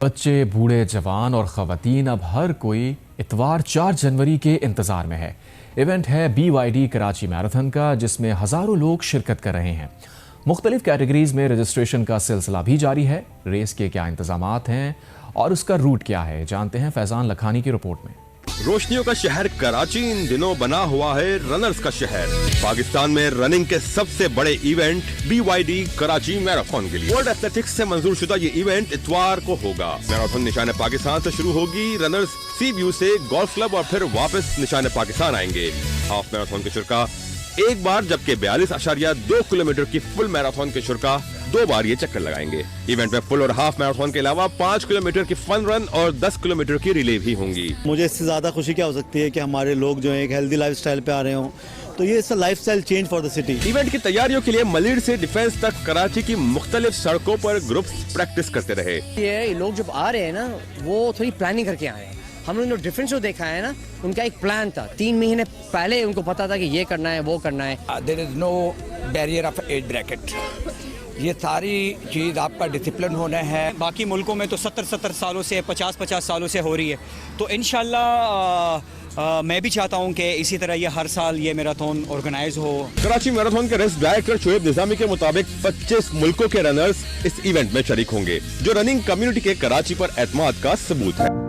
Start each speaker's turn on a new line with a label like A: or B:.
A: बच्चे, बूढ़े, जवान और ख़वातीन अब हर कोई इतवार 4 जनवरी के इंतज़ार में है। इवेंट है BYD कराची मैराथन का, जिसमें हज़ारों लोग शिरकत कर रहे हैं। मुख्तलिफ कैटेगरीज में रजिस्ट्रेशन का सिलसिला भी जारी है। रेस के क्या इंतज़ामात हैं और उसका रूट क्या है, जानते हैं फैजान लखानी की रिपोर्ट में।
B: रोशनियों का शहर कराची इन दिनों बना हुआ है रनर्स का शहर। पाकिस्तान में रनिंग के सबसे बड़े इवेंट BYD कराची मैराथन के लिए वर्ल्ड एथलेटिक्स से मंजूर शुदा ये इवेंट इतवार को होगा। मैराथन निशान पाकिस्तान से शुरू होगी। रनर्स सी व्यू से गोल्फ क्लब और फिर वापस निशान पाकिस्तान आएंगे। हाफ मैराथन के शुरा एक बार, जबकि 42.2 किलोमीटर की फुल मैराथन के शुरा 2 बार ये चक्कर लगाएंगे। इवेंट में फुल और हाफ मैराथन के अलावा 5 किलोमीटर की फन रन और 10 किलोमीटर की रिले भी होंगी।
C: मुझे इससे ज्यादा खुशी क्या हो सकती है कि हमारे लोग जो है एक हेल्दी लाइफस्टाइल पे आ रहे हों, तो ये lifestyle change for the city.
B: Event की तैयारियों के लिए मलीर से डिफेंस तक कराची की मुख्तलिफ सड़कों पर ग्रुप्स प्रैक्टिस करते रहे।
D: ये लोग जब आ रहे हैं ना, वो थोड़ी प्लानिंग करके आए हैं। हम लोगों ने डिफरेंस जो देखा है ना, उनका एक प्लान था। 3 महीने पहले उनको पता था कि ये करना है, वो करना है।
E: There is no barrier of age bracket. ये सारी चीज़ आपका डिसिप्लिन होना है।
F: बाकी मुल्कों में तो 70 सालों से 50 सालों से हो रही है, तो इंशाल्लाह मैं भी चाहता हूं कि इसी तरह ये हर साल ये मैराथन ऑर्गेनाइज हो।
B: कराची मैराथन के रेस डायरेक्टर शोएब निजामी के मुताबिक 25 मुल्कों के रनर्स इस इवेंट में शरीक होंगे, जो रनिंग कम्युनिटी के कराची पर एतमाद का सबूत है।